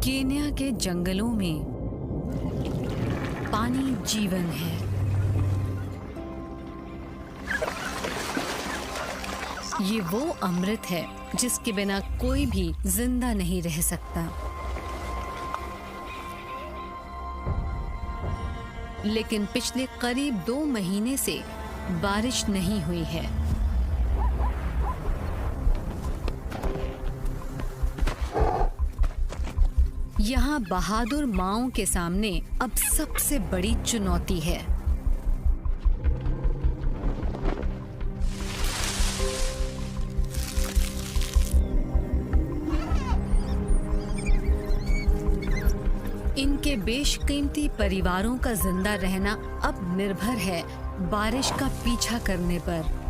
Kenya के जंगलों में पानी जीवन है। ये वो अमृत है जिसके बिना कोई भी जिंदा नहीं रह सकता। लेकिन पिछले करीब 2 महीने से बारिश नहीं हुई है। यहाँ बहादुर माओं के सामने अब सबसे बड़ी चुनौती है। इनके बेशकीमती परिवारों का जिंदा रहना अब निर्भर है बारिश का पीछा करने पर।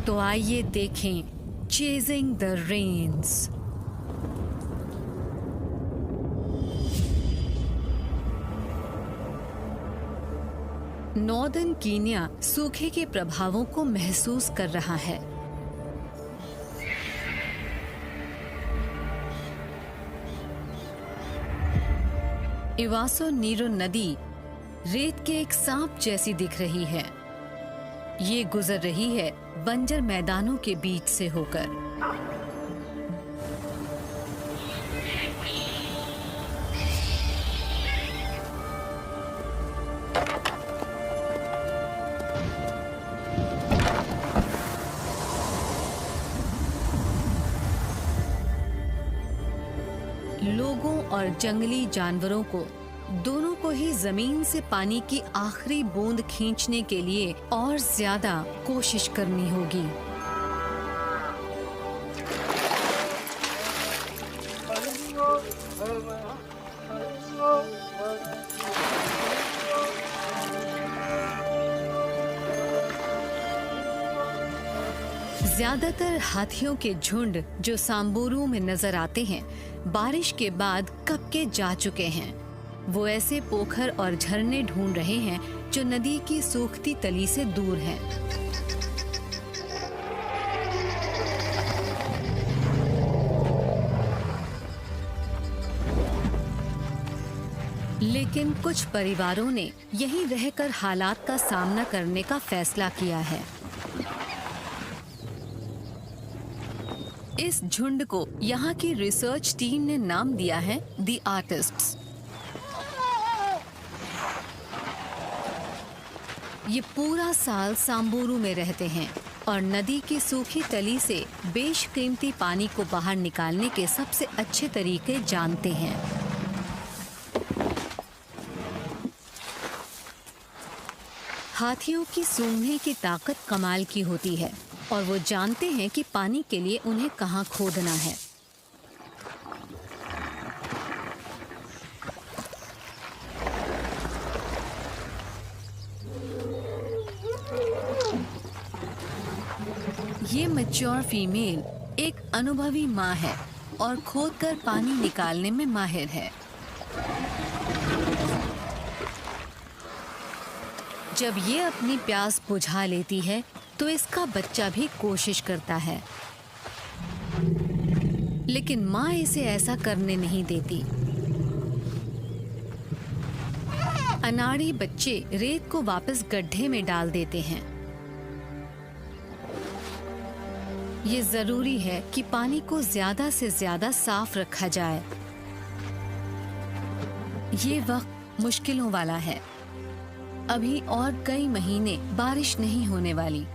तो आइए देखें chasing the rains. Northern Kenya सूखे के प्रभावों को महसूस कर रहा है। इवासो नीरो नदी रेत के एक सांप जैसी दिख रही है। ये गुजर रही है बंजर मैदानों के बीच से होकर। लोगों और जंगली जानवरों को दोनों को ही जमीन से पानी की आखिरी बूंद खींचने के लिए और ज्यादा कोशिश करनी होगी। ज्यादातर हाथियों के झुंड जो सांबुरू में नजर आते हैं, बारिश के बाद कब के जा चुके हैं। वो ऐसे पोखर और झरने ढूंढ रहे हैं जो नदी की सूखती तली से दूर हैं। लेकिन कुछ परिवारों ने यहीं रहकर हालात का सामना करने का फैसला किया है। इस झुंड को यहाँ की रिसर्च टीम ने नाम दिया है द आर्टिस्ट्स। ये पूरा साल सांबुरू में रहते हैं और नदी की सूखी तली से बेशकीमती पानी को बाहर निकालने के सबसे अच्छे तरीके जानते हैं। हाथियों की सूंघने की ताकत कमाल की होती है और वो जानते हैं कि पानी के लिए उन्हें कहाँ खोदना है। ये मैच्योर फीमेल एक अनुभवी माँ है और खोदकर पानी निकालने में माहिर है। जब ये अपनी प्यास बुझा लेती है तो इसका बच्चा भी कोशिश करता है, लेकिन माँ इसे ऐसा करने नहीं देती। अनाड़ी बच्चे रेत को वापस गड्ढे में डाल देते हैं। ये जरूरी है कि पानी को ज्यादा से ज्यादा साफ रखा जाए। ये वक्त मुश्किलों वाला है। अभी और कई महीने बारिश नहीं होने वाली।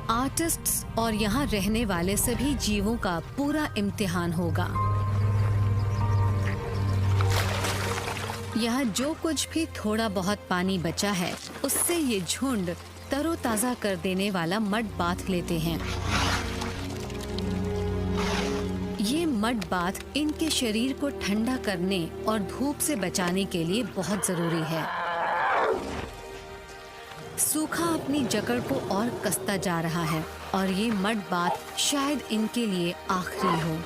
आर्टिस्ट्स और यहाँ रहने वाले सभी जीवों का पूरा इम्तिहान होगा। यहाँ जो कुछ भी थोड़ा बहुत पानी बचा है, उससे ये झुंड तरोताजा कर देने वाला मड बाथ लेते हैं। ये मड बाथ इनके शरीर को ठंडा करने और धूप से बचाने के लिए बहुत जरूरी है। सूखा अपनी जकड़ को और कसता जा रहा है और ये मड बाथ शायद इनके लिए आखिरी हो।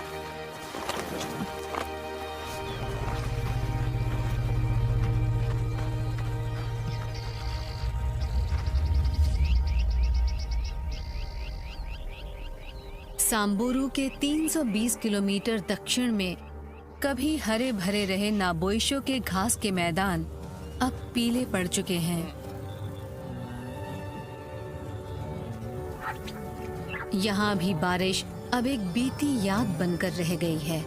सांबुरू के 320 किलोमीटर दक्षिण में कभी हरे भरे रहे नाबोइशो के घास के मैदान अब पीले पड़ चुके हैं। यहाँ भी बारिश अब एक बीती याद बनकर रह गई है,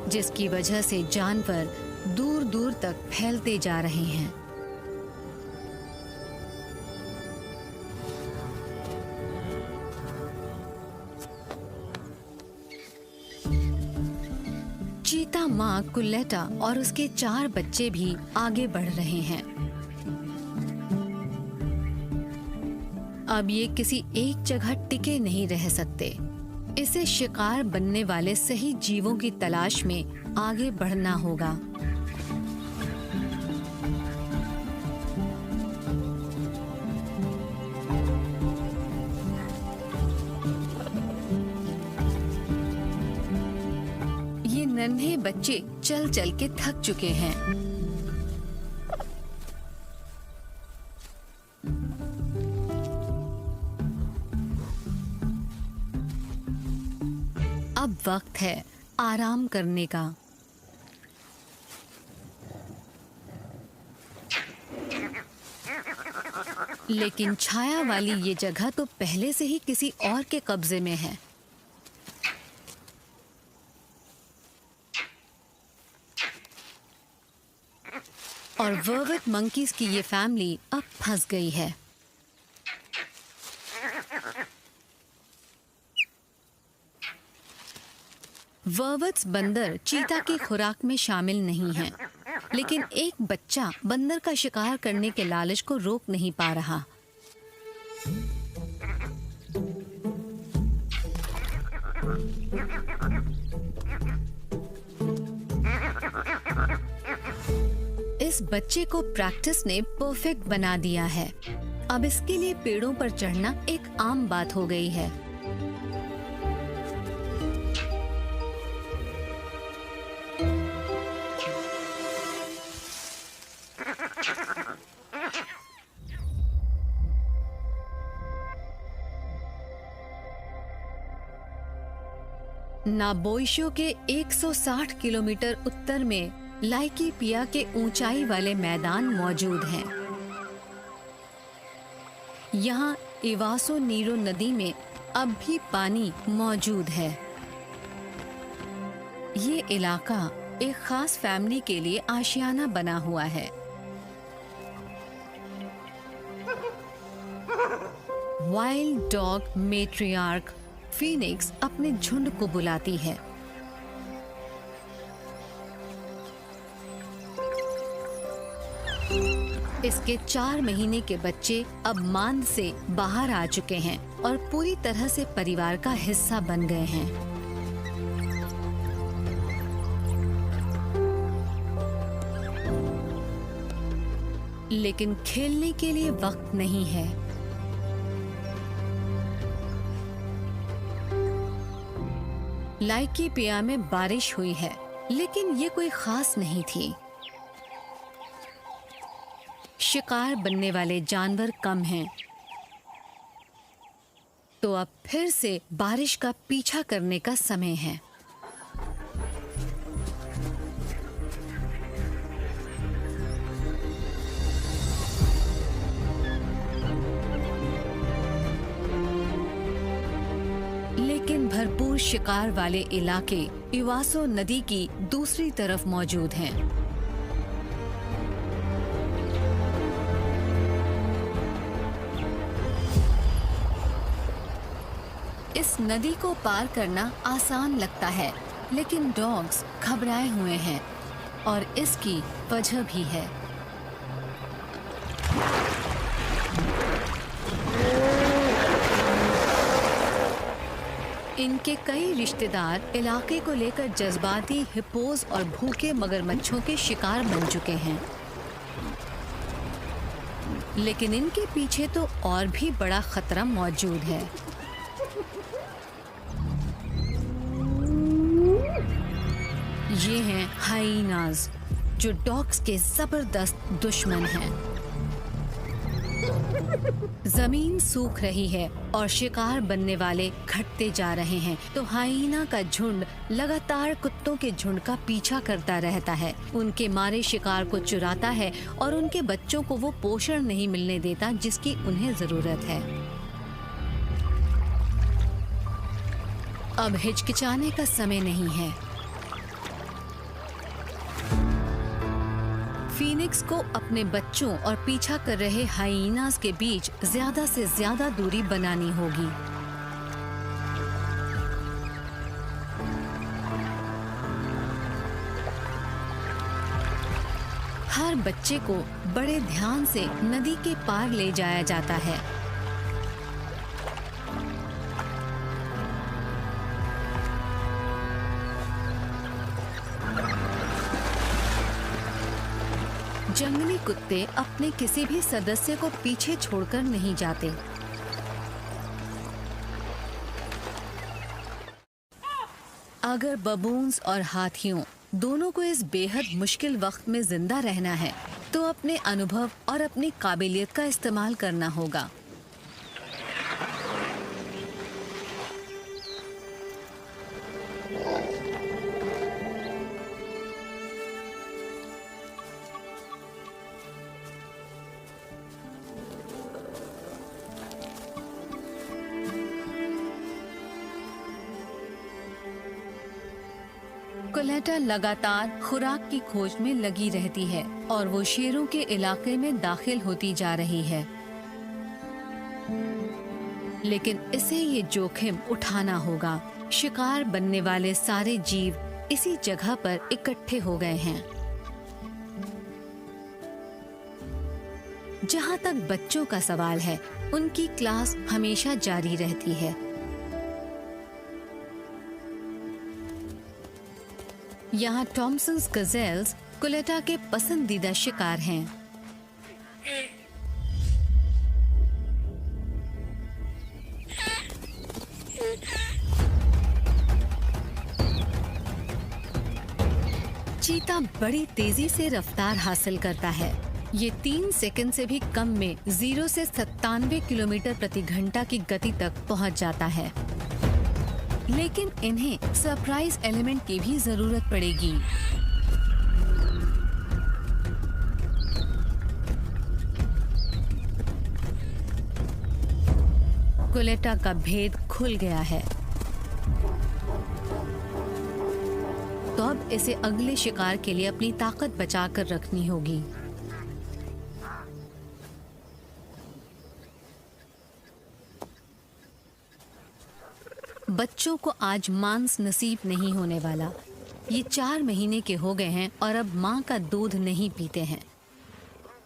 जिसकी वजह से जानवर दूर दूर तक फैलते जा रहे हैं। चीता माँ कुलेटा और उसके 4 बच्चे भी आगे बढ़ रहे हैं। अब ये किसी एक जगह टिके नहीं रह सकते। इसे शिकार बनने वाले सही जीवों की तलाश में आगे बढ़ना होगा। ये नन्हे बच्चे चल चल के थक चुके हैं। अब वक्त है आराम करने का। लेकिन छाया वाली ये जगह तो पहले से ही किसी और के कब्जे में है। और वर्विट मंकीज की ये फैमिली अब फंस गई है। वर्विट्स बंदर चीता की खुराक में शामिल नहीं हैं, लेकिन एक बच्चा बंदर का शिकार करने के लालच को रोक नहीं पा रहा। इस बच्चे को प्रैक्टिस ने परफेक्ट बना दिया है। अब इसके लिए पेड़ों पर चढ़ना एक आम बात हो गई है। नाबोइशो के 160 किलोमीटर उत्तर में लाइकीपिया के ऊंचाई वाले मैदान मौजूद हैं। यहाँ इवासो नीरो नदी में अब भी पानी मौजूद है। ये इलाका एक खास फैमिली के लिए आशियाना बना हुआ है। वाइल्ड डॉग मेट्रियार्क फीनिक्स अपने झुंड को बुलाती है। इसके 4 महीने के बच्चे अब मांद से बाहर आ चुके हैं और पूरी तरह से परिवार का हिस्सा बन गए हैं। लेकिन खेलने के लिए वक्त नहीं है। लाइकीपिया में बारिश हुई है, लेकिन ये कोई खास नहीं थी। शिकार बनने वाले जानवर कम हैं। तो अब फिर से बारिश का पीछा करने का समय है। लेकिन भरपूर शिकार वाले इलाके इवासो नदी की दूसरी तरफ मौजूद हैं। इस नदी को पार करना आसान लगता है, लेकिन डॉग्स घबराए हुए हैं और इसकी वजह भी है। इनके कई रिश्तेदार इलाके को लेकर जज्बाती हिप्पोज और भूखे मगरमच्छों के शिकार बन चुके हैं। लेकिन इनके पीछे तो और भी बड़ा खतरा मौजूद है। ये हैं हाइनाज, जो डॉग्स के जबरदस्त दुश्मन हैं। जमीन सूख रही है और शिकार बनने वाले घटते जा रहे हैं, तो हाइना का झुंड लगातार कुत्तों के झुंड का पीछा करता रहता है, उनके मारे शिकार को चुराता है और उनके बच्चों को वो पोषण नहीं मिलने देता जिसकी उन्हें जरूरत है। अब हिचकिचाने का समय नहीं है। फीनिक्स को अपने बच्चों और पीछा कर रहे हाइनास के बीच ज्यादा से ज्यादा दूरी बनानी होगी। हर बच्चे को बड़े ध्यान से नदी के पार ले जाया जाता है। जंगली कुत्ते अपने किसी भी सदस्य को पीछे छोड़कर नहीं जाते। अगर बबून्स और हाथियों दोनों को इस बेहद मुश्किल वक्त में जिंदा रहना है, तो अपने अनुभव और अपनी काबिलियत का इस्तेमाल करना होगा। कोलेटा लगातार खुराक की खोज में लगी रहती है और वो शेरों के इलाके में दाखिल होती जा रही है। लेकिन इसे ये जोखिम उठाना होगा। शिकार बनने वाले सारे जीव इसी जगह पर इकट्ठे हो गए हैं। जहाँ तक बच्चों का सवाल है, उनकी क्लास हमेशा जारी रहती है। यहाँ टॉमसन्स गजेल्स कोलेटा के पसंदीदा शिकार हैं। चीता बड़ी तेजी से रफ्तार हासिल करता है। ये 3 सेकंड से भी कम में 0 से 97 किलोमीटर प्रति घंटा की गति तक पहुंच जाता है। लेकिन इन्हें सरप्राइज एलिमेंट की भी जरूरत पड़ेगी। कोलेटा का भेद खुल गया है, तो अब इसे अगले शिकार के लिए अपनी ताकत बचाकर रखनी होगी। बच्चों को आज मांस नसीब नहीं होने वाला। ये 4 महीने के हो गए हैं और अब माँ का दूध नहीं पीते हैं,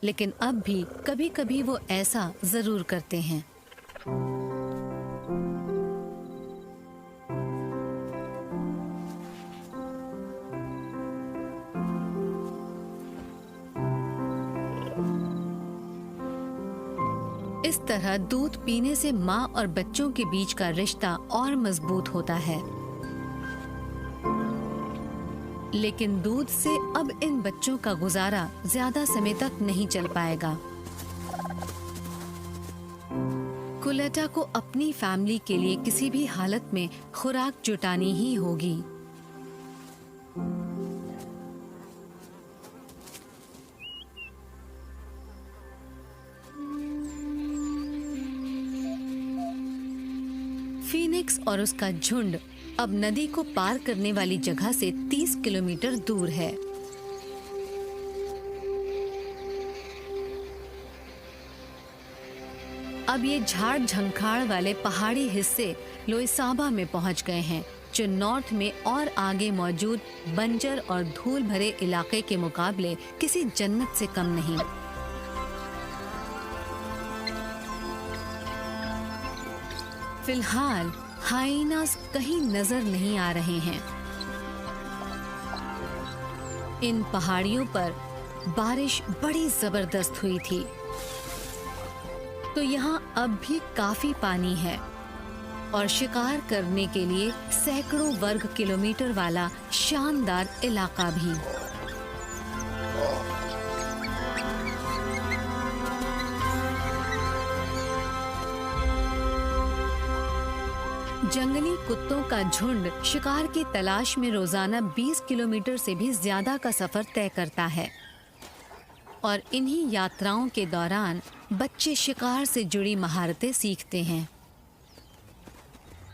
लेकिन अब भी कभी कभी वो ऐसा जरूर करते हैं। इस तरह दूध पीने से माँ और बच्चों के बीच का रिश्ता और मजबूत होता है। लेकिन दूध से अब इन बच्चों का गुजारा ज्यादा समय तक नहीं चल पाएगा। पुलेटा को अपनी फैमिली के लिए किसी भी हालत में खुराक जुटानी ही होगी। फीनिक्स और उसका झुंड अब नदी को पार करने वाली जगह से 30 किलोमीटर दूर है। अब ये झाड़ झंखाड़ वाले पहाड़ी हिस्से लोइसाबा में पहुंच गए हैं, जो नॉर्थ में और आगे मौजूद बंजर और धूल भरे इलाके के मुकाबले किसी जन्नत से कम नहीं। फिलहाल हाइनास कहीं नजर नहीं आ रहे हैं। इन पहाड़ियों पर बारिश बड़ी जबरदस्त हुई थी, तो यहाँ अब भी काफी पानी है और शिकार करने के लिए सैकड़ों वर्ग किलोमीटर वाला शानदार इलाका भी। जंगली कुत्तों का झुंड शिकार की तलाश में रोजाना 20 किलोमीटर से भी ज्यादा का सफर तय करता है और इन्हीं यात्राओं के दौरान बच्चे शिकार से जुड़ी महारतें सीखते हैं।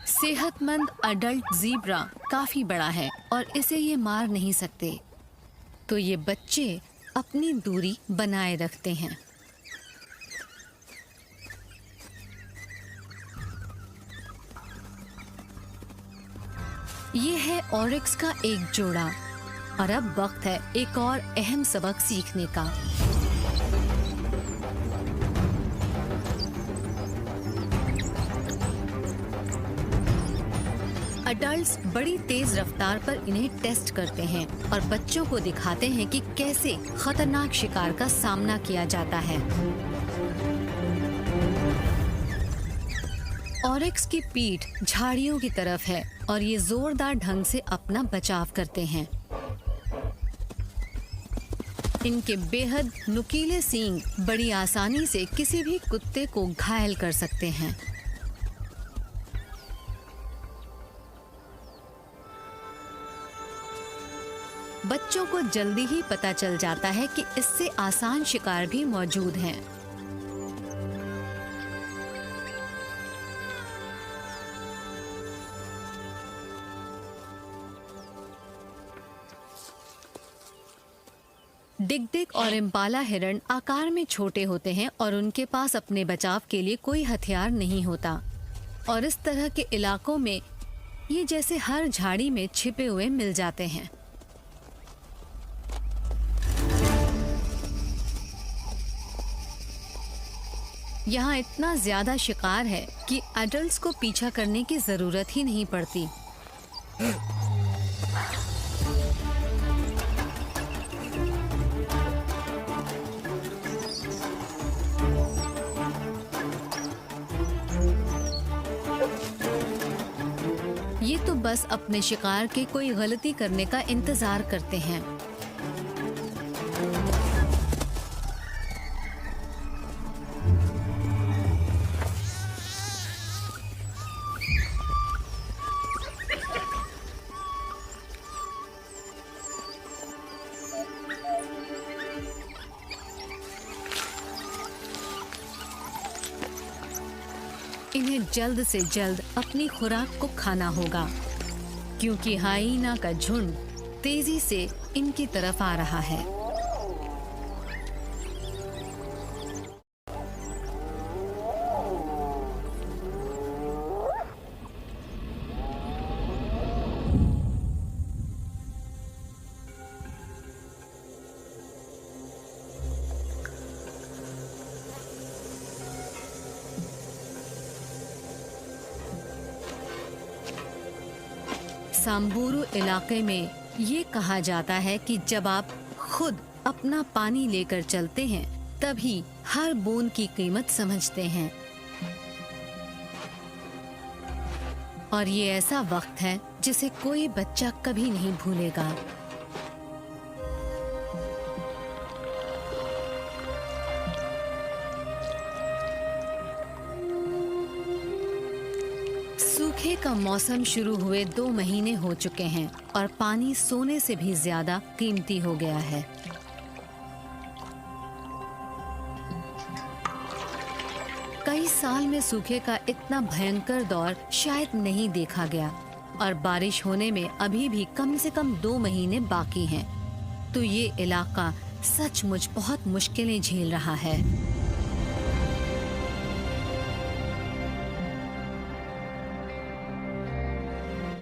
सेहतमंद अडल्ट ज़ीब्रा काफी बड़ा है और इसे ये मार नहीं सकते, तो ये बच्चे अपनी दूरी बनाए रखते हैं। ये है ऑरिक्स का एक जोड़ा और अब वक्त है एक और अहम सबक सीखने का। अडल्ट्स बड़ी तेज रफ्तार पर इन्हें टेस्ट करते हैं और बच्चों को दिखाते हैं कि कैसे खतरनाक शिकार का सामना किया जाता है। ऑरिक्स की पीठ झाड़ियों की तरफ है और ये जोरदार ढंग से अपना बचाव करते हैं। इनके बेहद नुकीले सींग बड़ी आसानी से किसी भी कुत्ते को घायल कर सकते हैं। बच्चों को जल्दी ही पता चल जाता है कि इससे आसान शिकार भी मौजूद हैं। डिग-डिग और इम्पाला हिरण आकार में छोटे होते हैं और उनके पास अपने बचाव के लिए कोई हथियार नहीं होता और इस तरह के इलाकों में ये जैसे हर झाड़ी में छिपे हुए मिल जाते हैं। यहाँ इतना ज्यादा शिकार है कि एडल्ट्स को पीछा करने की जरूरत ही नहीं पड़ती। ये तो बस अपने शिकार के कोई गलती करने का इंतजार करते हैं। इन्हें जल्द से जल्द अपनी खुराक को खाना होगा, क्योंकि हाइना का झुंड तेजी से इनकी तरफ आ रहा है। सांबुरू इलाके में ये कहा जाता है कि जब आप खुद अपना पानी लेकर चलते हैं, तभी हर बूंद की कीमत समझते हैं। और ये ऐसा वक्त है जिसे कोई बच्चा कभी नहीं भूलेगा। का मौसम शुरू हुए 2 महीने हो चुके हैं और पानी सोने से भी ज्यादा कीमती हो गया है। कई साल में सूखे का इतना भयंकर दौर शायद नहीं देखा गया और बारिश होने में अभी भी कम से कम 2 महीने बाकी हैं। तो ये इलाका सचमुच बहुत मुश्किलें झेल रहा है।